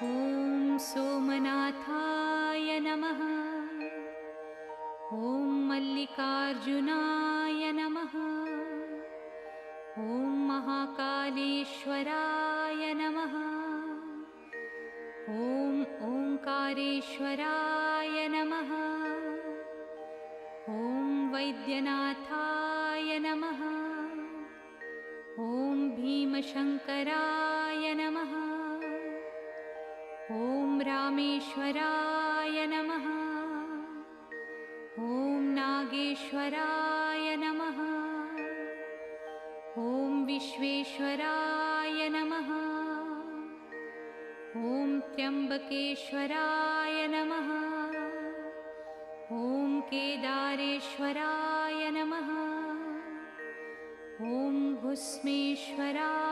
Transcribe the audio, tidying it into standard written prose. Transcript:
ॐ सोमनाथाय नमः। ॐ मल्लिकार्जुनाय नमः। ॐ महाकालेश्वराय नमः। ॐ ओंकारेश्वराय नमः। ॐ वैद्यनाथाय नमः। ॐ भीमशंकराय नमः। ॐ रामेश्वराय नमः। ॐ नागेश्वराय नमः। ॐ विश्वेश्वराय नमः। ॐ त्र्यंबकेश्वराय नमः। ॐ केदारेश्वराय नमः। ॐ भुस्मेश्वराय